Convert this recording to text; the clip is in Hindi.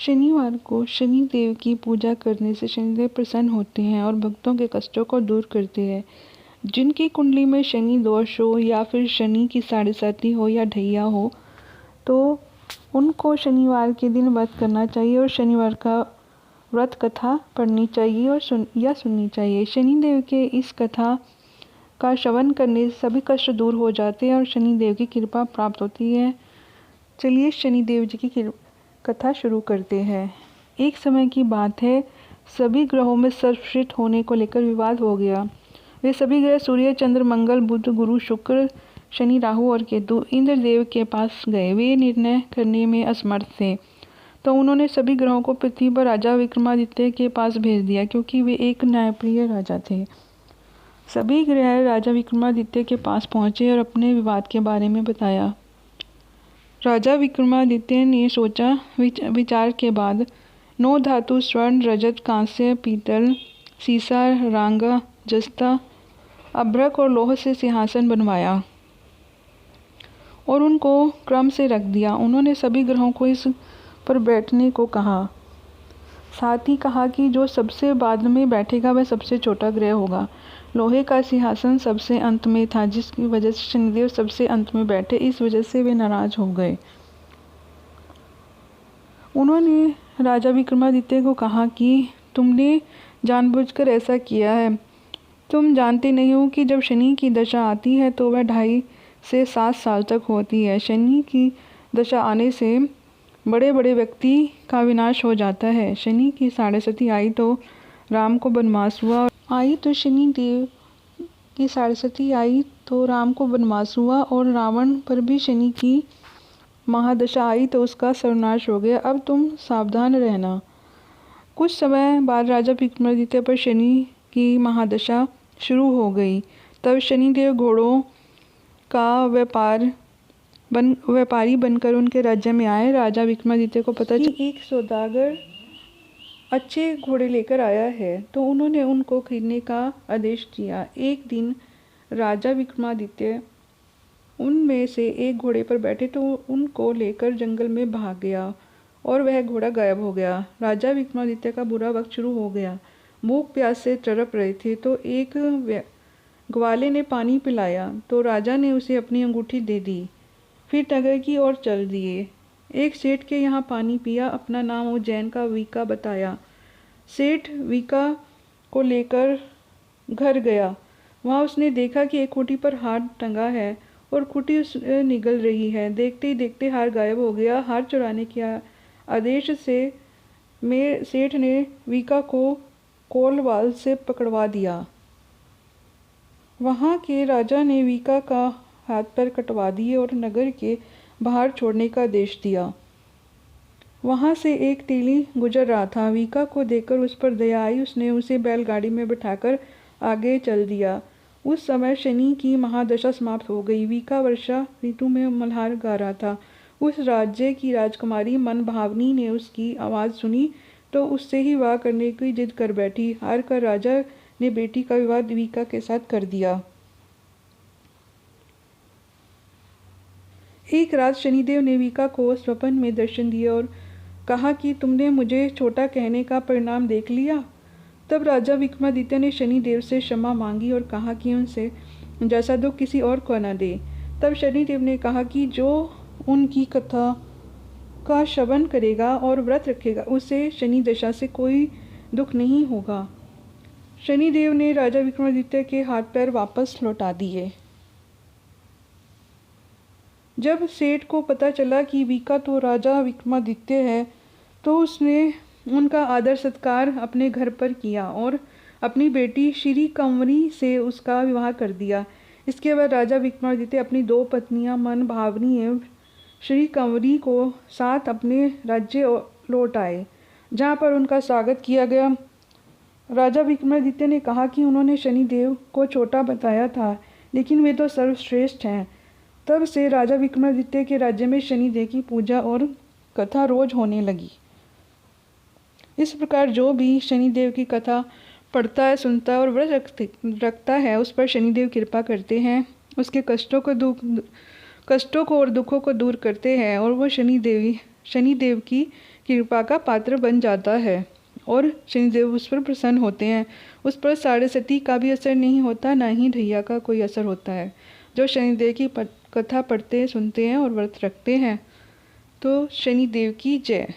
शनिवार को शनि देव की पूजा करने से शनिदेव प्रसन्न होते हैं और भक्तों के कष्टों को दूर करते हैं। जिनकी कुंडली में शनि दोष हो या फिर शनि की साढ़े साती हो या ढैया हो, तो उनको शनिवार के दिन व्रत करना चाहिए और शनिवार का व्रत कथा पढ़नी चाहिए और सुननी चाहिए। शनिदेव के इस कथा का श्रवण करने से सभी कष्ट दूर हो जाते हैं और शनिदेव की कृपा प्राप्त होती है। चलिए शनिदेव जी की कथा शुरू करते हैं। एक समय की बात है, सभी ग्रहों में सर्वश्रेष्ठ होने को लेकर विवाद हो गया। वे सभी ग्रह सूर्य, चंद्र, मंगल, बुध, गुरु, शुक्र, शनि, राहु और केतु इंद्रदेव के पास गए। वे निर्णय करने में असमर्थ थे, तो उन्होंने सभी ग्रहों को पृथ्वी पर राजा विक्रमादित्य के पास भेज दिया, क्योंकि वे एक न्यायप्रिय राजा थे। सभी ग्रह राजा विक्रमादित्य के पास पहुंचे और अपने विवाद के बारे में बताया। राजा विक्रमादित्य ने सोचा विचार के बाद 9 धातु स्वर्ण, रजत, कांस्य, पीतल, सीसा, रांगा, जस्ता, अभ्रक और लोह से सिंहासन बनवाया और उनको क्रम से रख दिया। उन्होंने सभी ग्रहों को इस पर बैठने को कहा। साथ ही कहा कि जो सबसे बाद में बैठेगा वह सबसे छोटा ग्रह होगा। लोहे का सिंहासन सबसे अंत में था, जिसकी वजह से शनिदेव सबसे अंत में बैठे। इस वजह से वे नाराज हो गए। उन्होंने राजा विक्रमादित्य को कहा कि तुमने जानबूझकर ऐसा किया है। तुम जानते नहीं हो कि जब शनि की दशा आती है तो वह 2.5 से 7 साल तक होती है। शनि की दशा आने से बड़े बड़े व्यक्ति का विनाश हो जाता है। शनि की साढ़े साती आई तो राम को वनवास हुआ और रावण पर भी शनि की महादशा आई तो उसका सर्वनाश हो गया। अब तुम सावधान रहना। कुछ समय बाद राजा विक्रमादित्य पर शनि की महादशा शुरू हो गई। तब शनिदेव घोड़ों का व्यापारी बनकर उनके राज्य में आए। राजा विक्रमादित्य को पता चला कि एक सौदागर अच्छे घोड़े लेकर आया है, तो उन्होंने उनको खरीदने का आदेश दिया। एक दिन राजा विक्रमादित्य उनमें से एक घोड़े पर बैठे तो उनको लेकर जंगल में भाग गया और वह घोड़ा गायब हो गया। राजा विक्रमादित्य का बुरा वक्त शुरू हो गया। भूख प्यास से तड़प रहे थे, तो एक ग्वाले ने पानी पिलाया तो राजा ने उसे अपनी अंगूठी दे दी, फिर नगर की ओर चल दिए। एक सेठ के यहाँ पानी पिया। अपना नाम उज्जैन का वीका बताया। सेठ वीका को लेकर घर गया। वहाँ उसने देखा कि एक खूंटी पर हार टंगा है और खूंटी उससे निगल रही है। देखते ही देखते हार गायब हो गया। हार चुराने के आदेश से सेठ ने वीका को कोलवाल से पकड़वा दिया। वहाँ के राजा ने वीका का हाथ पैर कटवा दिए और नगर के बाहर छोड़ने का आदेश दिया। वहाँ से एक तेली गुजर रहा था। वीका को देखकर उस पर दया आई। उसने उसे बैलगाड़ी में बिठाकर आगे चल दिया। उस समय शनि की महादशा समाप्त हो गई। वीका वर्षा ऋतु में मल्हार गा रहा था। उस राज्य की राजकुमारी मनभावनी ने उसकी आवाज़ सुनी तो उससे ही विवाह करने की जिद कर बैठी। हार कर राजा ने बेटी का विवाह वीका के साथ कर दिया। एक रात शनिदेव ने वीका को स्वप्न में दर्शन दिए और कहा कि तुमने मुझे छोटा कहने का परिणाम देख लिया। तब राजा विक्रमादित्य ने शनिदेव से क्षमा मांगी और कहा कि उनसे जैसा दुख किसी और को न दे। तब शनिदेव ने कहा कि जो उनकी कथा का श्रवण करेगा और व्रत रखेगा उसे शनि दशा से कोई दुख नहीं होगा। शनिदेव ने राजा विक्रमादित्य के हाथ पैर वापस लौटा दिए। जब सेठ को पता चला कि वीका तो राजा विक्रमादित्य है, तो उसने उनका आदर सत्कार अपने घर पर किया और अपनी बेटी श्री कंवरी से उसका विवाह कर दिया। इसके बाद राजा विक्रमादित्य अपनी 2 पत्नियां मनभावनी एवं श्री कंवरी को साथ अपने राज्य लौट आए, जहाँ पर उनका स्वागत किया गया। राजा विक्रमादित्य ने कहा कि उन्होंने शनिदेव को छोटा बताया था, लेकिन वे तो सर्वश्रेष्ठ हैं। तब से राजा विक्रमादित्य के राज्य में शनिदेव की पूजा और कथा रोज होने लगी। इस प्रकार जो भी शनिदेव की कथा पढ़ता है, सुनता है और व्रत रखता है, उस पर शनिदेव कृपा करते हैं, उसके कष्टों को और दुखों को दूर करते हैं और वो शनिदेव की कृपा का पात्र बन जाता है और शनिदेव उस पर प्रसन्न होते हैं। उस पर साढ़े सती का भी असर नहीं होता, ना ही ढैया का कोई असर होता है। जो शनिदेव की कथा पढ़ते सुनते हैं और व्रत रखते हैं, तो शनिदेव की जय।